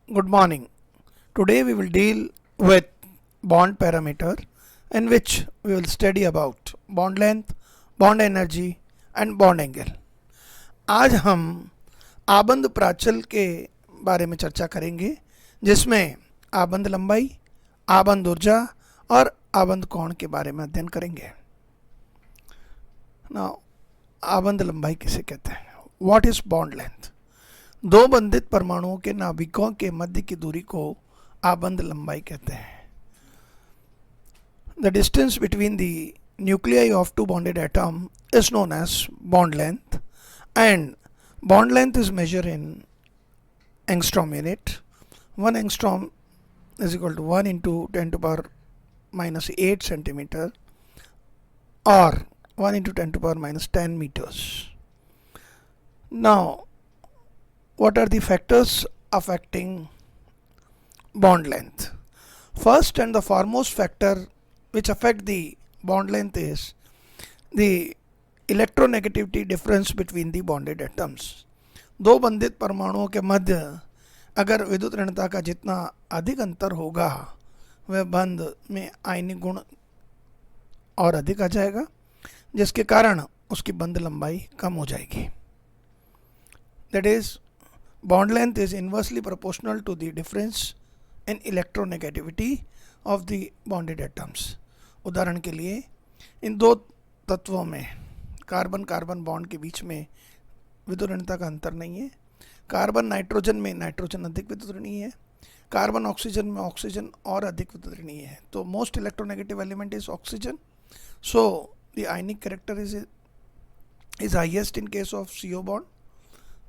Good morning. Today we will deal with bond parameter in which we will study about bond length, bond energy and bond angle. आज हम आबंध प्राचल के बारे में चर्चा करेंगे जिसमें आबंध लंबाई, आबंध ऊर्जा और आबंध कोण के बारे में अध्ययन करेंगे. Now, आबंध लंबाई किसे कहते हैं? What is bond length? दो बंधित परमाणुओं के नाभिकों के मध्य की दूरी को आबंध लंबाई कहते हैं. The distance between the nuclei of two bonded atoms is known as bond length, and bond length is measured in angstrom unit. 1 angstrom is equal to 1 into 10 to power minus 8 centimeter or 1 into 10 to power minus 10 meters. Now, what are the factors affecting bond length? First and the foremost factor which affect the bond length is the electronegativity difference between the bonded atoms. दो बंधित परमाणुओं के मध्य अगर विद्युत ऋणता का जितना अधिक अंतर होगा वह बंध में आयनिक गुण और अधिक आ जाएगा, जिसके कारण उसकी बंध लंबाई कम हो जाएगी. That is, bond length is inversely proportional to the difference in electronegativity of the bonded atoms. उदाहरण के लिए इन दो तत्वों में कार्बन कार्बन बॉन्ड के बीच में विद्युत ऋणता का अंतर नहीं है. कार्बन नाइट्रोजन में नाइट्रोजन अधिक विद्युत ऋणीय है, कार्बन ऑक्सीजन में ऑक्सीजन और अधिक विद्युत ऋणीय है. तो most electronegative element is oxygen, so the ionic character is highest in case of CO bond,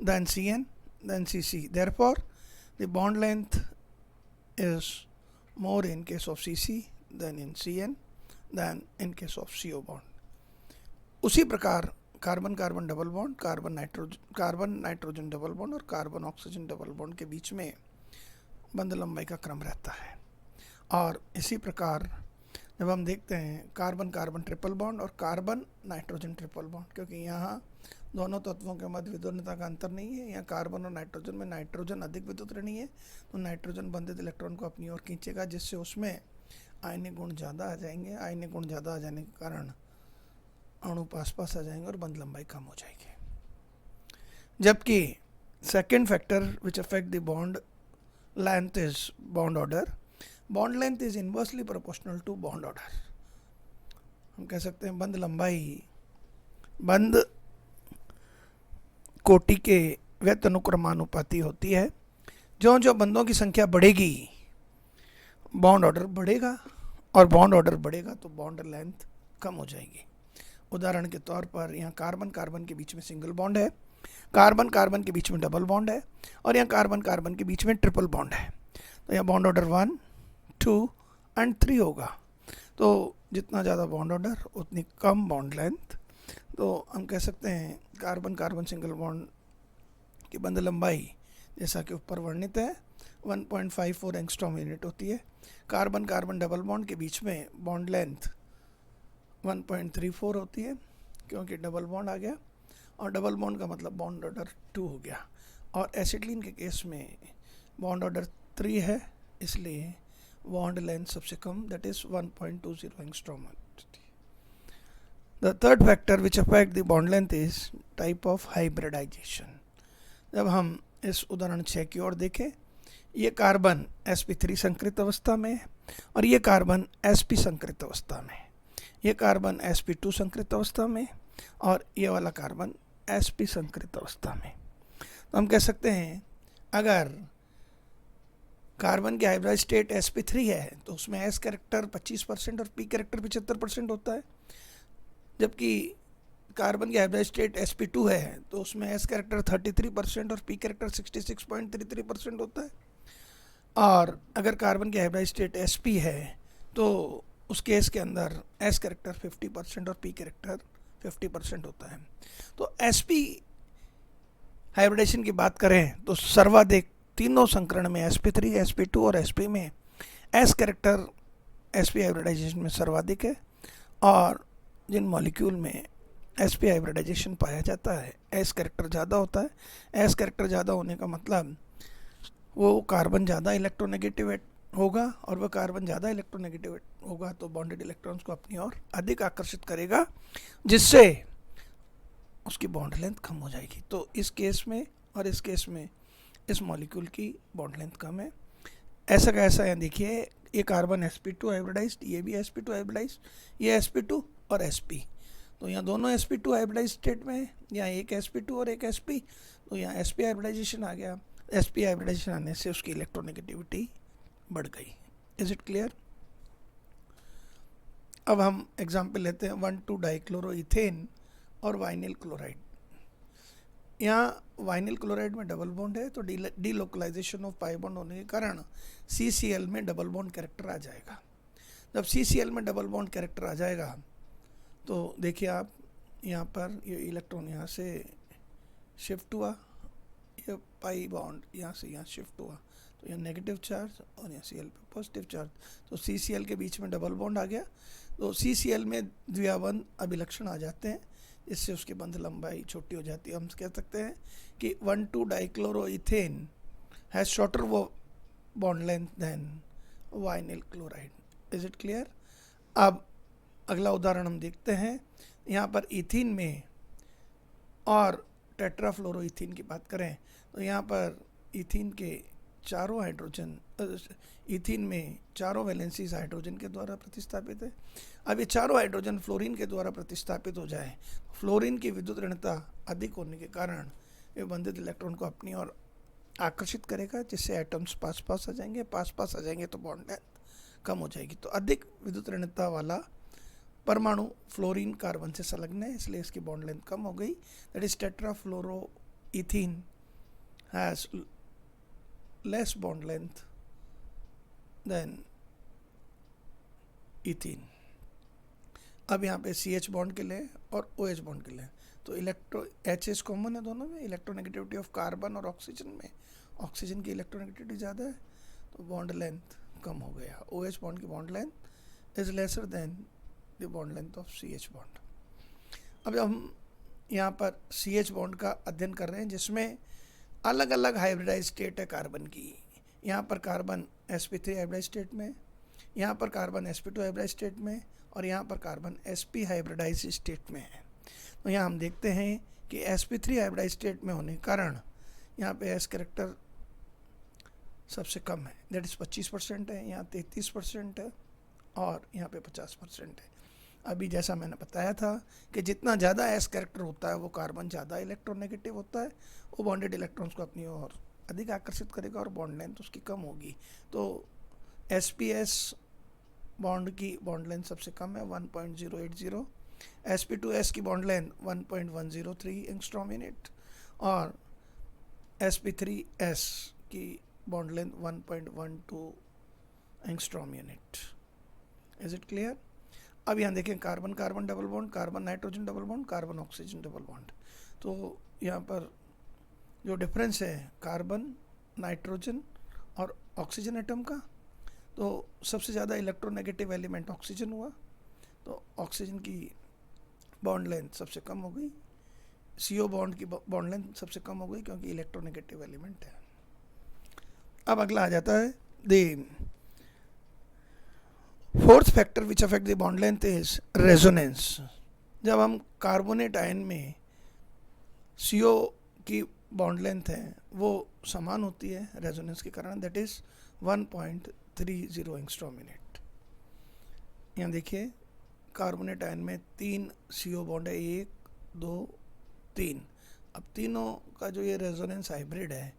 then CN, then CC. Therefore, the bond length is more in case of CC than in CN than in case of CO bond. उसी प्रकार carbon carbon double bond, carbon nitrogen double bond और carbon oxygen double bond के बीच में बंध लंबाई का क्रम रहता है. और इसी प्रकार जब हम देखते हैं कार्बन कार्बन ट्रिपल बॉन्ड और कार्बन नाइट्रोजन ट्रिपल बॉन्ड, क्योंकि यहाँ दोनों तत्वों के मध्य विद्युत ऋणता का अंतर नहीं है, यहाँ कार्बन और नाइट्रोजन में नाइट्रोजन अधिक विद्युत ऋणीय है, तो नाइट्रोजन बंधित इलेक्ट्रॉन को अपनी ओर खींचेगा, जिससे उसमें आयनिक गुण ज़्यादा आ जाएंगे. आयनिक गुण ज़्यादा आ जाने के कारण अणु पास पास आ जाएंगे और बंध लंबाई कम हो जाएगी. जबकि second factor which affect the bond length is bond order. Bond length is inversely proportional to bond order. हम कह सकते हैं बंध लंबाई बंध कोटि के व्यक्त अनुक्रमानुपाती होती है. जो जो बंधों की संख्या बढ़ेगी बॉन्ड ऑर्डर बढ़ेगा, और बॉन्ड ऑर्डर बढ़ेगा तो बॉन्ड लेंथ कम हो जाएगी. उदाहरण के तौर पर यहाँ कार्बन कार्बन के बीच में सिंगल बॉन्ड है, कार्बन कार्बन के बीच में डबल बॉन्ड है, और यहाँ कार्बन कार्बन के बीच में ट्रिपल बॉन्ड है. तो यहाँ बॉन्ड ऑर्डर 1, 2 एंड 3 होगा. तो जितना ज़्यादा बॉन्ड ऑर्डर उतनी कम बॉन्ड लेंथ. तो हम कह सकते हैं कार्बन कार्बन सिंगल बॉन्ड की बंध लंबाई जैसा कि ऊपर वर्णित है 1.54 एंगस्ट्रॉम यूनिट होती है. कार्बन कार्बन डबल बॉन्ड के बीच में बॉन्ड लेंथ 1.34 होती है, क्योंकि डबल बॉन्ड आ गया, और डबल बॉन्ड का मतलब बॉन्ड ऑर्डर 2 हो गया. और एसिटिलीन के केस में बॉन्ड ऑर्डर 3 है, इसलिए बॉन्ड लेंथ सबसे कम, that is 1.20 angstrom. The third factor which affect the bond length is type of hybridisation. जब हम इस उदाहरण 6 की ओर देखें, ये कार्बन sp3 संकृत अवस्था में है और ये कार्बन sp संकृत अवस्था में है. ये कार्बन sp2 संकृत अवस्था में और ये वाला कार्बन sp संकृत अवस्था में. तो हम कह सकते हैं अगर कार्बन की हाइब्रिड स्टेट sp3 है तो उसमें s कैरेक्टर 25% और p कैरेक्टर 75% होता है, जबकि कार्बन की हाइब्रिड स्टेट sp2 है तो उसमें s कैरेक्टर 33% और p कैरेक्टर 66.33% होता है. और अगर कार्बन की हाइब्रिड स्टेट sp है तो उस केस के अंदर s कैरेक्टर 50% और p कैरेक्टर 50% होता है. तो sp हाइब्रिडेशन की बात करें तो सर्वाधिक तीनों संकरण में sp3, sp2 और sp में s कैरेक्टर sp हाइब्रिडाइजेशन में सर्वाधिक है. और जिन मॉलिक्यूल में sp हाइब्रिडाइजेशन पाया जाता है s कैरेक्टर ज़्यादा होता है. s कैरेक्टर ज़्यादा होने का मतलब वो कार्बन ज़्यादा इलेक्ट्रोनेगेटिव होगा, और वह कार्बन ज़्यादा इलेक्ट्रोनेगेटिव होगा तो बॉन्डेड इलेक्ट्रॉन्स को अपनी ओर अधिक आकर्षित करेगा, जिससे उसकी बॉन्ड लेंथ कम हो जाएगी। तो इस केस में और इस केस में इस मॉलिक्यूल की बॉन्ड लेंथ कम है। ऐसा कैसा है, देखिए ये कार्बन sp2 हाइब्रिडाइज्ड, ये भी sp2 हाइब्रिडाइज्ड, ये sp2 और sp, तो यहाँ दोनों sp2 हाइब्रिडाइज स्टेट में है, यहाँ एक sp2 और एक sp, तो यहाँ sp हाइब्रिडाइजेशन आ गया। sp हाइब्रिडाइजेशन आने से उसकी इलेक्ट्रोनेगेटिविटी बढ़ गई। Is it clear? अब हम एग्जाम्पल लेते हैं 1,2 डाइक्लोरोइथेन और वाइनिल क्लोराइड। यहाँ वाइनिल क्लोराइड में डबल बॉन्ड है, तो डीलोकलाइजेशन ऑफ पाई बॉन्ड होने के कारण CCl में डबल बॉन्ड कैरेक्टर आ जाएगा। जब CCl में डबल बॉन्ड कैरेक्टर आ जाएगा तो देखिए आप यहाँ पर ये इलेक्ट्रॉन यहाँ से शिफ्ट हुआ, ये पाई बॉन्ड यहाँ से यहाँ शिफ्ट हुआ, तो यहाँ नेगेटिव चार्ज और यहाँ Cl पे पॉजिटिव चार्ज, तो CCl के बीच में डबल बॉन्ड आ गया। तो CCl में द्विआबंध अभिलक्षण आ जाते हैं, इससे उसकी बंध लंबाई छोटी हो जाती है। हम कह सकते हैं कि 1,2 dichloroethane has shorter bond length than vinyl chloride. Is it clear? अब अगला उदाहरण हम देखते हैं। यहाँ पर इथीन में और टेट्राफ्लोरोइथीन की बात करें तो यहाँ पर इथीन के चारों हाइड्रोजन, इथीन में चारों वैलेंसीज हाइड्रोजन के द्वारा प्रतिस्थापित है। अब ये चारों हाइड्रोजन फ्लोरीन के द्वारा प्रतिस्थापित हो जाए, फ्लोरीन की विद्युत ऋणता अधिक होने के कारण ये बंधित इलेक्ट्रॉन को अपनी ओर आकर्षित करेगा, जिससे एटम्स पास पास आ जाएंगे, पास पास आ जाएंगे तो बॉन्ड लेंथ कम हो जाएगी। तो अधिक विद्युत ऋणता वाला परमाणु फ्लोरीन कार्बन से संलग्न है, इसलिए इसकी बॉन्ड लेंथ कम हो गई। That is tetrafluoroethene has less bond length than ethene। अब यहाँ पे CH बॉन्ड के लिए और OH बॉन्ड के लिए, तो इलेक्ट्रो HS कॉमन है दोनों में। इलेक्ट्रोनेगेटिविटी ऑफ कार्बन और ऑक्सीजन में ऑक्सीजन की इलेक्ट्रोनेगेटिविटी ज़्यादा है, तो बॉन्ड लेंथ कम हो गया। OH बॉन्ड की bond length is lesser than the bond length of CH bond. अब हम यहाँ पर CH बॉन्ड का अध्ययन कर रहे हैं, जिसमें अलग अलग हाइब्रिडाइज स्टेट है कार्बन की। यहाँ पर कार्बन sp3 हाइब्रिडाइज स्टेट में, यहाँ पर कार्बन sp2 हाइब्रिडाइज स्टेट में, और यहाँ पर कार्बन sp हाइब्रिडाइज स्टेट में है। तो यहाँ हम देखते हैं कि sp3 हाइब्रिडाइज स्टेट में होने के कारण यहाँ पे s कैरेक्टर सबसे कम है, दैट इज़ 25% है, यहाँ 33% है, और यहाँ पे 50% है। अभी जैसा मैंने बताया था कि जितना ज़्यादा एस कैरेक्टर होता है वो कार्बन ज़्यादा इलेक्ट्रोनेगेटिव होता है, वो बॉन्डेड इलेक्ट्रॉन्स को अपनी ओर अधिक आकर्षित करेगा और बॉन्ड लेंथ उसकी कम होगी। तो sps बॉन्ड की बॉन्ड लेंथ सबसे कम है 1.080, sp2s की बॉन्ड लेंथ 1.103 एंगस्ट्रॉम यूनिट, और sp3s की bond length 1.12 angstrom unit. Is it clear? अब यहाँ देखें carbon carbon double bond, carbon nitrogen double bond, carbon oxygen double bond. तो यहाँ पर जो डिफरेंस है कार्बन, नाइट्रोजन और ऑक्सीजन एटम का, तो सबसे ज़्यादा इलेक्ट्रोनेगेटिव एलिमेंट ऑक्सीजन हुआ, तो ऑक्सीजन की बॉन्ड लेंथ सबसे कम हो गई। CO बॉन्ड की बॉन्ड लेंथ सबसे कम हो गई क्योंकि इलेक्ट्रोनेगेटिव एलिमेंट है। अब अगला आ जाता है the fourth factor which affect the bond length is resonance. जब हम कार्बोनेट आयन में CO की बॉन्ड लेंथ है वो समान होती है रेजोनेंस के कारण, दैट इज 1.30 एंगस्ट्रॉम यूनिट। यहाँ देखिए कार्बोनेट आयन में 3 CO बॉन्ड है, 1 2 3। अब तीनों का जो ये रेजोनेंस हाइब्रिड है,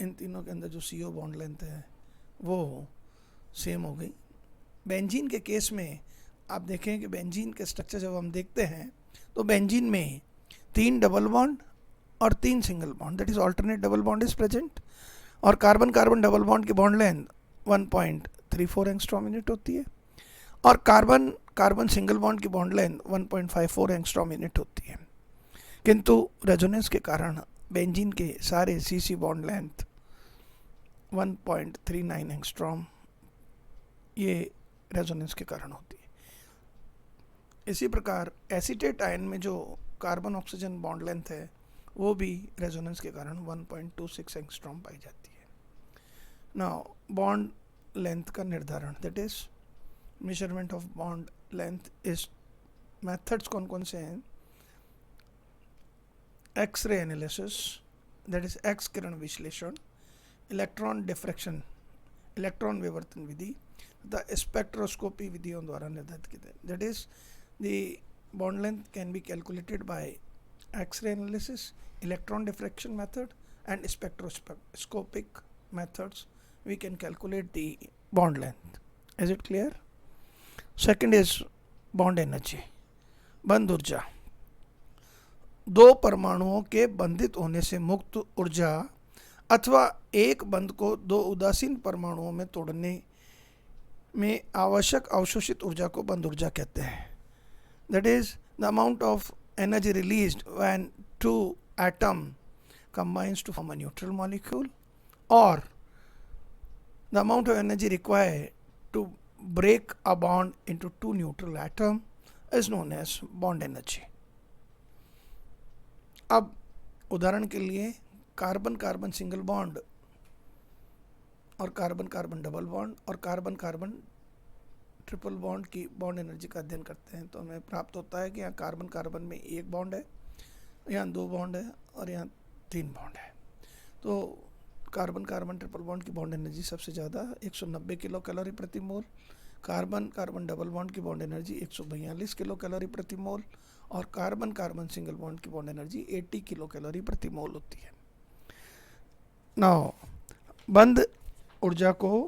इन तीनों के अंदर जो CO बॉन्ड लेंथ है वो सेम हो गई। बेंजीन के केस में आप देखें कि बेंजीन के स्ट्रक्चर जब हम देखते हैं तो बेंजीन में 3 डबल बॉन्ड और 3 single bond, that is alternate double bond is present, और कार्बन कार्बन डबल बॉन्ड की बॉन्ड लेंथ 1.34 एंगस्ट्रॉम यूनिट होती है, और कार्बन कार्बन सिंगल बॉन्ड की बॉन्ड लेंथ 1.54 एंगस्ट्रॉम यूनिट होती है। किंतु रेजोनेंस के कारण बेंजीन के सारे CC बॉन्ड लेंथ 1.39 एंगस्ट्रॉम ये रेजोनेंस के कारण होती है। इसी प्रकार एसीटेट आयन में जो कार्बन ऑक्सीजन बॉन्ड लेंथ है वो भी रेजोनेंस के कारण 1.26 एंगस्ट्रॉम पाई जाती है। नाउ बॉन्ड लेंथ का निर्धारण, that is measurement of bond length is methods कौन कौन से हैं? X ray analysis, that is X किरण विश्लेषण, इलेक्ट्रॉन डिफ्रैक्शन, इलेक्ट्रॉन विवर्तन विधि तथा स्पेक्ट्रोस्कोपी विधियों द्वारा निर्धारित किए थे। That is the bond length can be calculated by X-ray analysis, electron diffraction method and spectroscopic methods. We can calculate the bond length. Is it clear? Second is bond energy, बंध ऊर्जा। दो परमाणुओं के बंधित होने से मुक्त ऊर्जा अथवा एक बंध को दो उदासीन परमाणुओं में तोड़ने में आवश्यक अवशोषित ऊर्जा को बंध ऊर्जा कहते हैं। That is the amount of energy released when two atom combines to form a neutral molecule, or the amount of energy required to break a bond into two neutral atom is known as bond energy. अब उदाहरण के लिए carbon carbon single bond और carbon carbon double bond और carbon carbon triple bond की bond energy का अध्ययन करते हैं तो हमें प्राप्त होता है कि यहाँ कार्बन कार्बन में एक बॉन्ड है, यहाँ दो बॉन्ड है और यहाँ तीन बॉन्ड है। तो कार्बन कार्बन ट्रिपल बॉन्ड की बॉन्ड एनर्जी सबसे ज़्यादा 190 किलो कैलोरी प्रति मोल, कार्बन कार्बन डबल बॉन्ड की बॉन्ड एनर्जी 142 किलो कैलोरी प्रति मोल और कार्बन कार्बन सिंगल बॉन्ड की बॉन्ड एनर्जी 80 किलो कैलोरी प्रति मोल होती है। नाउ बंध ऊर्जा को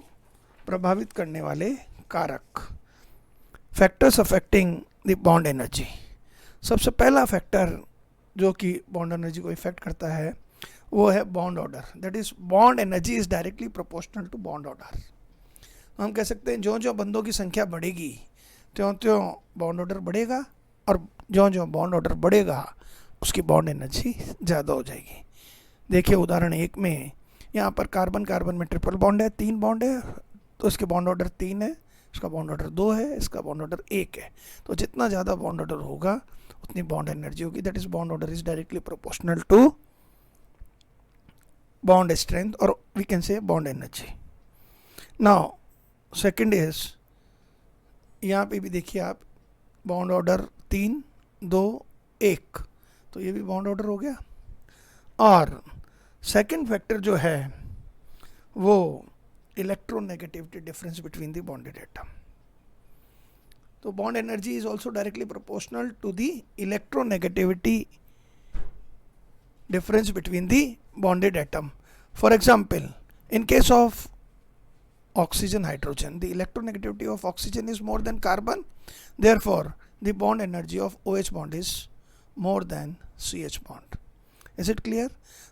प्रभावित करने वाले कारक, factors affecting the bond energy. सबसे पहला फैक्टर जो कि बॉन्ड एनर्जी को इफेक्ट करता है वो है bond order, that is bond energy is directly proportional to bond order. तो हम कह सकते हैं जो जो बंधों की संख्या बढ़ेगी त्यों त्यों बॉन्ड ऑर्डर बढ़ेगा और जो जो बॉन्ड ऑर्डर बढ़ेगा उसकी बॉन्ड एनर्जी ज़्यादा हो जाएगी। देखिए उदाहरण एक में यहाँ पर कार्बन कार्बन में ट्रिपल बॉन्ड है, तीन बॉन्ड है तो इसके बॉन्ड ऑर्डर 3 है, इसका बॉन्ड ऑर्डर 2 है, इसका बॉन्ड ऑर्डर 1 है। तो जितना ज़्यादा बॉन्ड ऑर्डर होगा उतनी बॉन्ड एनर्जी होगी, that is bond order is directly proportional to bond strength और we can say bond energy. Now second is, यहाँ पे भी देखिए आप बॉन्ड ऑर्डर 3 2 1, तो ये भी बॉन्ड ऑर्डर हो गया। और सेकंड फैक्टर जो है वो electronegativity difference between the bonded atom. तो bond energy is also directly proportional to the electronegativity difference between the bonded atom. For example, in case of oxygen hydrogen, the electronegativity of oxygen is more than carbon, therefore the bond energy of OH bond is more than CH bond. Is it clear?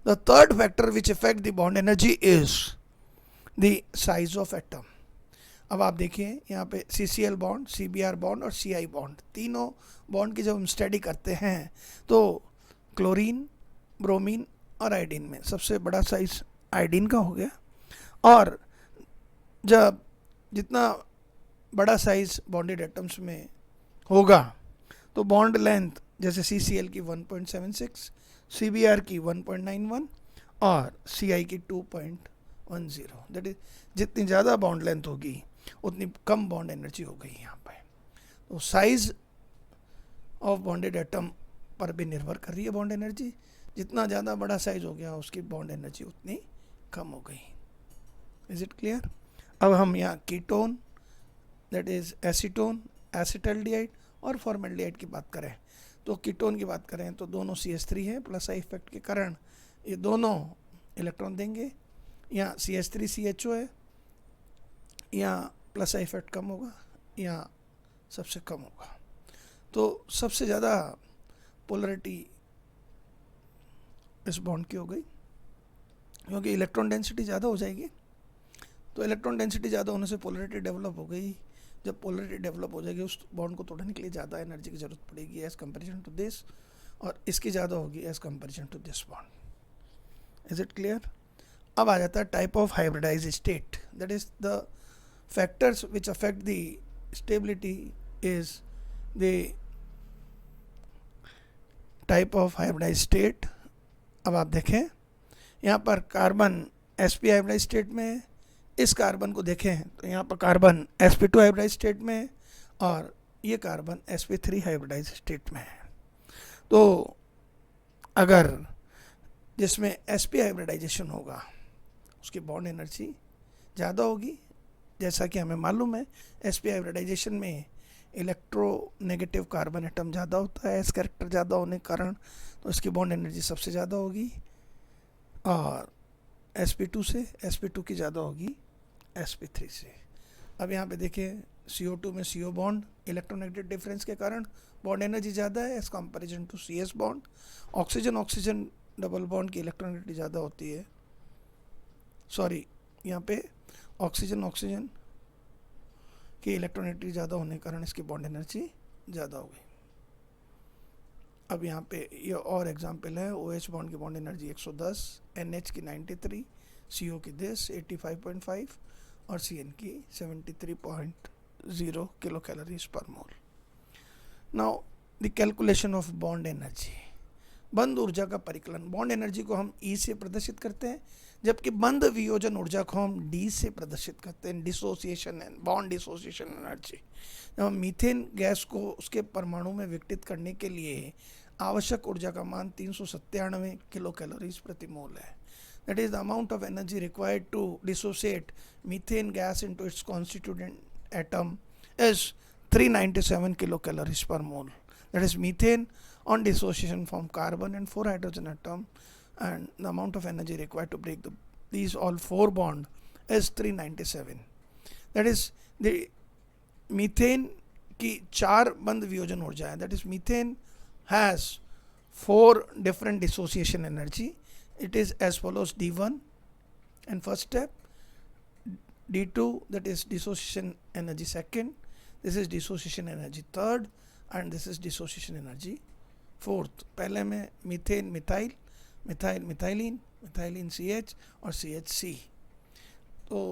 The third factor which affect the bond energy is the size of atom. अब आप देखिए यहाँ पे CCl bond, CBr bond और Ci bond, तीनों bond की जब हम स्टडी करते हैं तो क्लोरीन, ब्रोमीन और आयोडीन में सबसे बड़ा साइज आयोडीन का हो गया। और जब जितना बड़ा साइज बॉन्डेड एटम्स में होगा तो बॉन्ड लेंथ जैसे CCl की 1.76, CBr की 1.91 और Ci की 2.10, दैट इज जितनी ज़्यादा बॉन्ड लेंथ होगी उतनी कम बॉन्ड एनर्जी हो गई यहाँ पे। तो साइज ऑफ बॉन्डेड एटम पर भी निर्भर कर रही है बॉन्ड एनर्जी, जितना ज़्यादा बड़ा साइज हो गया उसकी बॉन्ड एनर्जी उतनी कम हो गई। Is it clear? अब हम यहाँ ketone that is acetone, acetaldehyde और फॉर्मेल्डिहाइड की बात करें तो कीटोन की बात करें तो दोनों CH3 है, प्लस आई इफेक्ट के कारण ये दोनों इलेक्ट्रॉन देंगे। यहाँ CH3CHO है, यहाँ प्लस आई इफेक्ट कम होगा, यहाँ सबसे कम होगा। तो सबसे ज़्यादा पोलरिटी इस बॉन्ड की हो गई क्योंकि इलेक्ट्रॉन डेंसिटी ज़्यादा हो जाएगी। तो इलेक्ट्रॉन डेंसिटी ज़्यादा होने से पोलरिटी डेवलप हो गई। जब पोलरिटी डेवलप हो जाएगी उस बॉन्ड को तोड़ने के लिए ज़्यादा एनर्जी की ज़रूरत पड़ेगी एज़ कंपेरिजन टू दिस, और इसकी ज़्यादा होगी as comparison to this bond. Is it clear? अब आ जाता है type of hybridize state, that is the factors which affect the stability is the type of hybridize state. अब आप देखें यहाँ पर कार्बन sp हाइब्रिडाइज स्टेट में है, इस कार्बन को देखें तो यहाँ पर कार्बन sp2 हाइब्रिडाइज स्टेट में है और ये कार्बन sp3 हाइब्रिडाइज स्टेट में है। तो अगर जिसमें sp हाइब्रिडाइजेशन होगा उसकी बॉन्ड एनर्जी ज़्यादा होगी। जैसा कि हमें मालूम है sp हाइब्रिडाइजेशन में इलेक्ट्रोनेगेटिव कार्बन एटम ज़्यादा होता है, s कैरेक्टर ज़्यादा होने के कारण, तो इसकी बॉन्ड एनर्जी सबसे ज़्यादा होगी और sp2 से sp2 की ज़्यादा होगी sp3 से। अब यहाँ पे देखें CO2 में CO बॉन्ड इलेक्ट्रोनेगेटिव डिफरेंस के कारण बॉन्ड एनर्जी ज़्यादा है as comparison to CS bond. Oxygen oxygen double bond की इलेक्ट्रोनेगेटिविटी ज़्यादा होती है, सॉरी यहाँ पे ऑक्सीजन ऑक्सीजन की इलेक्ट्रोनेगेटिविटी ज़्यादा होने के कारण इसकी बॉन्ड एनर्जी ज़्यादा हो गई। अब यहाँ पे ये और एग्जांपल है, OH बॉन्ड की बॉन्ड एनर्जी 110, NH की 93, CO की दिस 85.5 और CN की 73.0 किलो कैलोरीज पर मोल। Now the calculation of bond energy, बंद ऊर्जा का परिकलन। बॉन्ड एनर्जी को हम E से प्रदर्शित करते हैं जबकि बंद वियोजन ऊर्जा को हम D से प्रदर्शित करते हैं, डिसोसिएशन बॉन्ड डिसोसिएशन एनर्जी। जब हम मीथेन गैस को उसके परमाणु में विघटित करने के लिए आवश्यक ऊर्जा का मान 397 किलो कैलोरीज प्रति मोल है। That is the amount of energy required to dissociate methane gas into its constituent atom is 397 kilocalories per mole. That is methane on dissociation from carbon and 4 hydrogen atom, and the amount of energy required to break these all 4 bond is 397. That is the methane की 4 बंद वियोजन ऊर्जा है। That is methane has 4 different dissociation energy. It is as follows: D1 and first step, D2 that is dissociation energy second, this is dissociation energy third, and this is dissociation energy fourth। पहले में methane methyl, methyl methylene, methylene CH और CHC। तो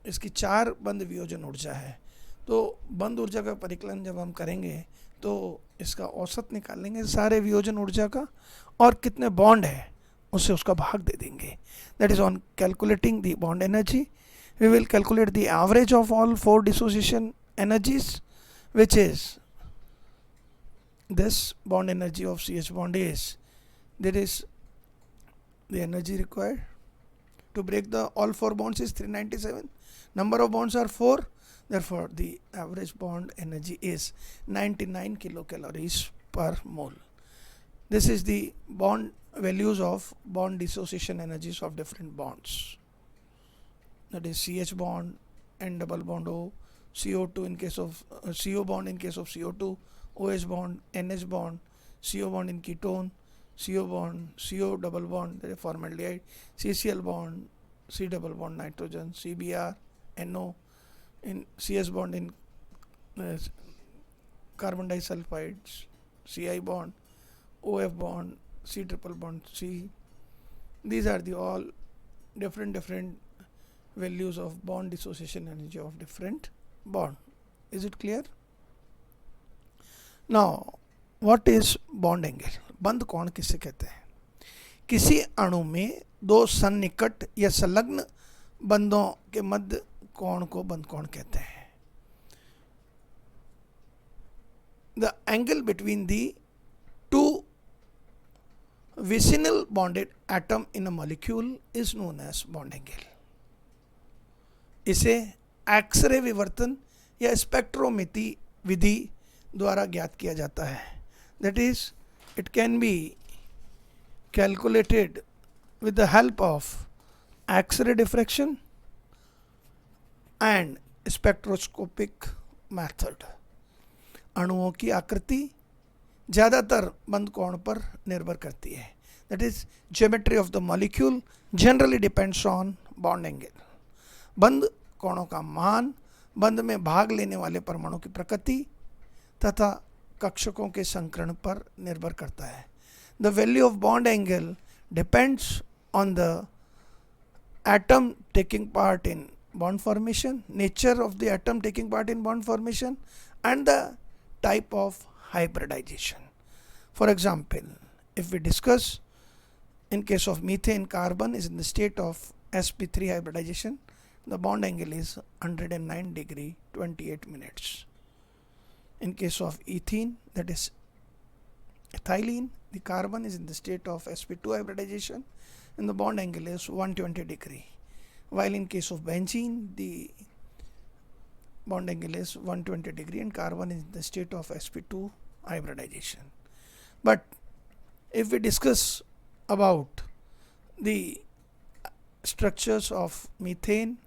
इसकी 4 बंद वियोजन ऊर्जा है। तो बंद ऊर्जा का परिकलन जब हम करेंगे तो इसका औसत निकाल लेंगे सारे वियोजन ऊर्जा का और कितने बॉन्ड है उससे उसका भाग दे देंगे। That is on calculating the bond energy we will calculate the average of all 4 dissociation energies which is this bond energy of CH bond is, there is the energy required to break the all 4 bonds is 397, number of bonds are 4, therefore the average bond energy is 99 kilocalories per mole. This is the bond values of bond dissociation energies of different bonds, that is CH bond, N double bond O, CO2 in case of CO bond in case of CO2, OH bond, NH bond, CO bond in ketone, CO bond, CO double bond, that is formaldehyde, CCl bond, C double bond nitrogen, CBr, NO, in CS bond in carbon disulfides, CI bond, OF bond, C triple bond C. These are the all different values of bond dissociation energy of different bond. Is it clear? Now what is bond angle? बंद कोण किसे कहते हैं? किसी अणु में 2 सन्निकट या संलग्न बंधों के मध्य कोण को बंद कोण कहते हैं। The angle between the 2 vicinal bonded atom in a molecule is known as bond angle. इसे एक्सरे विवर्तन या स्पेक्ट्रोमेट्री विधि द्वारा ज्ञात किया जाता है। That is it can be calculated with the help of X-ray diffraction and spectroscopic method। अणुओं की आकृति ज़्यादातर बंद कोण पर निर्भर करती है। That is geometry of the molecule generally depends on bond angle। बंद कोणों का मान बंद में भाग लेने वाले परमाणु की प्रकृति तथा कक्षकों के संकरण पर निर्भर करता है। The value of bond angle depends on the atom taking part in bond formation, nature of the atom taking part in bond formation, and the type of hybridization. For example, if we discuss in case of methane, carbon is in the state of sp3 hybridization, the bond angle is 109 degree 28 minutes. In case of ethene, that is ethylene, the carbon is in the state of sp2 hybridization and the bond angle is 120 degree. While in case of benzene, the bond angle is 120 degree and carbon is in the state of sp2 hybridization. But if we discuss about the structures of methane,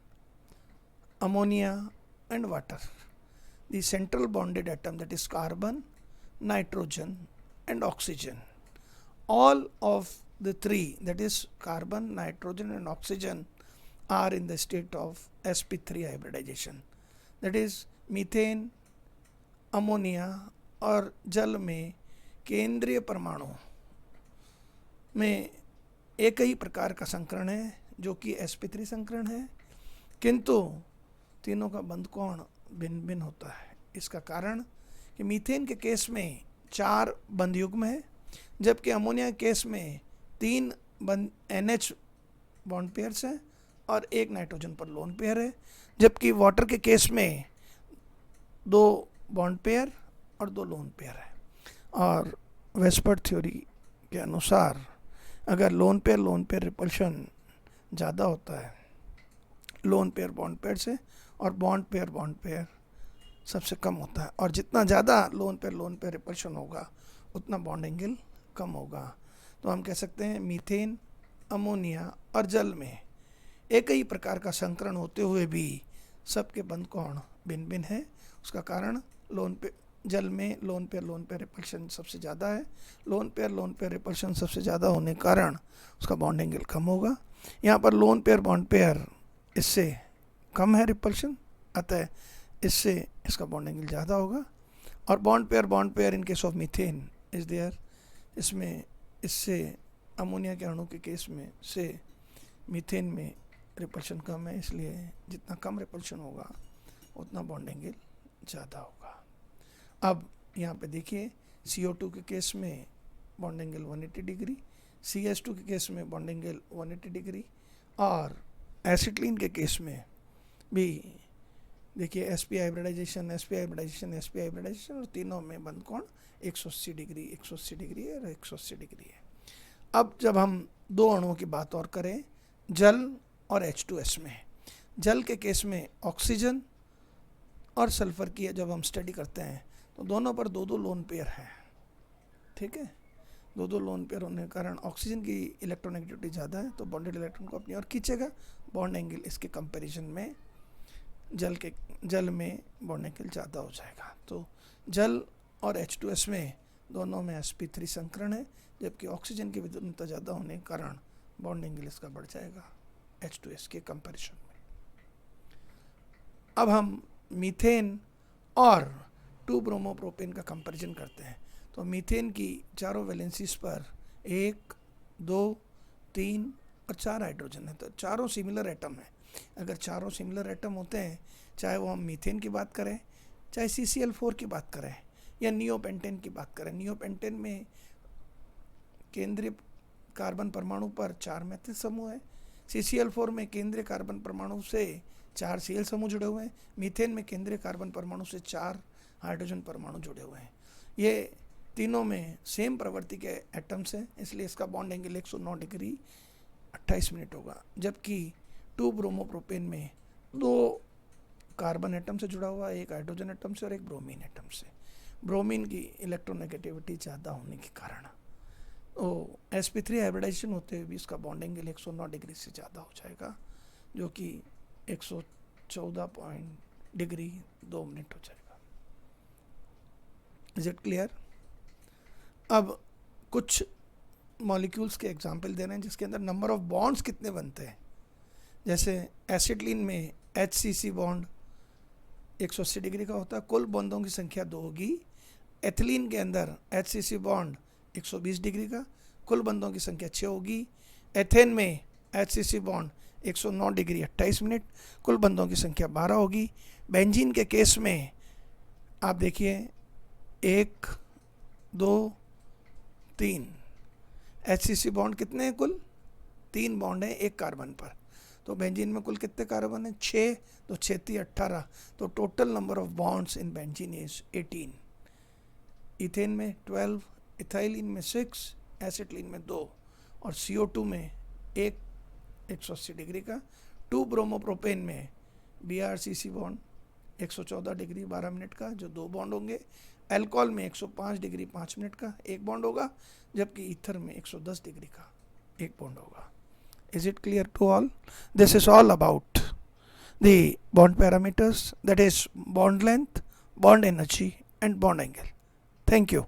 ammonia and water, the central bonded atom, that is carbon, nitrogen and oxygen, all of the three, that is carbon, nitrogen and oxygen, are in the state of sp3 hybridization. that is methane, ammonia और जल में केंद्रीय परमाणु में एक ही प्रकार का संकरण है जो कि sp3 संकरण है, किंतु तीनों का बंध कोण भिन्न भिन्न होता है। इसका कारण कि मीथेन के केस में 4 बंध युग्म है, जबकि अमोनिया के केस में 3 बंध NH बॉन्ड पेयर्स हैं और 1 नाइट्रोजन पर लोन पेयर है, जबकि वाटर के केस में 2 बॉन्ड पेयर और 2 लोन पेयर है। और वेस्पर्ड थ्योरी के अनुसार अगर लोन पेयर रिपल्शन ज़्यादा होता है लोन पेयर बॉन्ड पेयर से, और बॉन्ड पेयर सबसे कम होता है, और जितना ज़्यादा लोन पेयर रिपल्शन होगा उतना बॉन्ड एंगल कम होगा। तो हम कह सकते हैं मीथेन, अमोनिया और जल में एक ही प्रकार का संकरण होते हुए भी सबके बंध कोण भिन्न भिन्न है। उसका कारण जल में लोन पेयर रिपल्शन सबसे ज़्यादा है, लोन पेयर रिपल्शन सबसे ज़्यादा होने के कारण उसका बॉन्ड एंगल कम होगा। यहाँ पर लोन पेयर बॉन्ड पेयर इससे कम है रिपल्शन, अतः इससे इसका बॉन्ड एंगल ज़्यादा होगा। और bond pair in case of methane is there, इसमें इससे अमोनिया के अणु के केस में से मीथेन में रिपल्शन कम है, इसलिए जितना कम रिपल्शन होगा उतना बॉन्ड एंगल ज़्यादा होगा। अब यहाँ पे देखिए CO2 के केस में बॉन्ड एंगल 180 डिग्री, CH2 के केस में बॉन्ड एंगल 180 डिग्री, और एसिटिलीन के केस में भी देखिए sp हाइब्रिडाइजेशन और तीनों में बंध कोण 180 डिग्री और 180 डिग्री है। अब जब हम 2 अणुओं की बात और करें, जल और H2S में, जल के केस में ऑक्सीजन और सल्फर की जब हम स्टडी करते हैं तो दोनों पर 2 लोन पेयर हैं, ठीक है। 2 लोन पेयर होने के कारण ऑक्सीजन की इलेक्ट्रोनेगेटिविटी ज़्यादा है, तो बॉन्डेड इलेक्ट्रॉन को अपनी ओर खींचेगा। बॉन्ड एंगल इसके कंपैरिजन में जल में बॉन्ड एंगल ज़्यादा हो जाएगा। तो जल और H2S में दोनों में sp3 संकरण है, जबकि ऑक्सीजन की विद्युतता ज़्यादा होने के कारण बॉन्ड एंगल इसका बढ़ जाएगा H2S के कंपैरिजन में। अब हम मीथेन और 2-ब्रोमोप्रोपेन का कंपैरिजन करते हैं। तो मीथेन की चारों वैलेंसीज पर 1, 2, 3 और 4 हाइड्रोजन है, तो चारों सिमिलर एटम है। अगर चारों सिमिलर एटम होते हैं, चाहे वो हम मीथेन की बात करें, चाहे CCl4 की बात करें या नियोपेंटेन की बात करें, नियोपेंटेन में केंद्रीय कार्बन परमाणु पर 4 मैथिल समूह है, CCl4 में केंद्रीय कार्बन परमाणु से 4 Cl समूह जुड़े हुए हैं, मीथेन में केंद्रीय कार्बन परमाणु से 4 हाइड्रोजन परमाणु जुड़े हुए हैं। ये तीनों में सेम प्रवृत्ति के एटम्स हैं, इसलिए इसका बॉन्ड एंगल 109 डिग्री 28 मिनट होगा। जबकि 2-ब्रोमोप्रोपेन में 2 कार्बन एटम से जुड़ा हुआ, 1 हाइड्रोजन एटम से और 1 ब्रोमीन एटम से। ब्रोमीन की इलेक्ट्रोनेगेटिविटी ज़्यादा होने के कारण तो sp3 हाइब्रिडाइजेशन होते हुए भी इसका बॉन्ड एंगल 109 डिग्री से ज़्यादा हो जाएगा, जो कि 114 डिग्री 2 मिनट हो जाएगा। Is it clear? अब कुछ मॉलिक्यूल्स के एग्जाम्पल दे रहे हैं जिसके अंदर नंबर ऑफ बॉन्ड्स कितने बनते हैं। जैसे एसिटिलीन में HCC बॉन्ड 180 डिग्री का होता है, कुल बॉन्डों की संख्या 2 होगी। एथिलीन के अंदर HCC बॉन्ड 120 डिग्री का, कुल बंधों की संख्या 6 होगी। एथेन में HCC बॉन्ड 109 डिग्री 28 मिनट, कुल बंधों की संख्या 12 होगी। बेंजीन के केस में आप देखिए 1, 2, 3 HCC बॉन्ड कितने हैं? कुल 3 बॉन्ड हैं एक कार्बन पर, तो बेंजीन में कुल कितने कार्बन है? 6, तो 6 × 18, तो total number of bonds in benzene is 18। Ethane में 12, इथाइलिन में 6, एसिटिलीन में 2 और CO2 में 180 डिग्री का। 2 ब्रोमोप्रोपेन में BR-CC बॉन्ड 114 डिग्री 12 मिनट का, जो 2 बॉन्ड होंगे। अल्कोहल में 105 डिग्री 5 मिनट का 1 बॉन्ड होगा, जबकि ईथर में 110 डिग्री का 1 बॉन्ड होगा। Is it clear to all? This is all about the bond parameters, that is bond length, bond energy and bond angle. Thank you.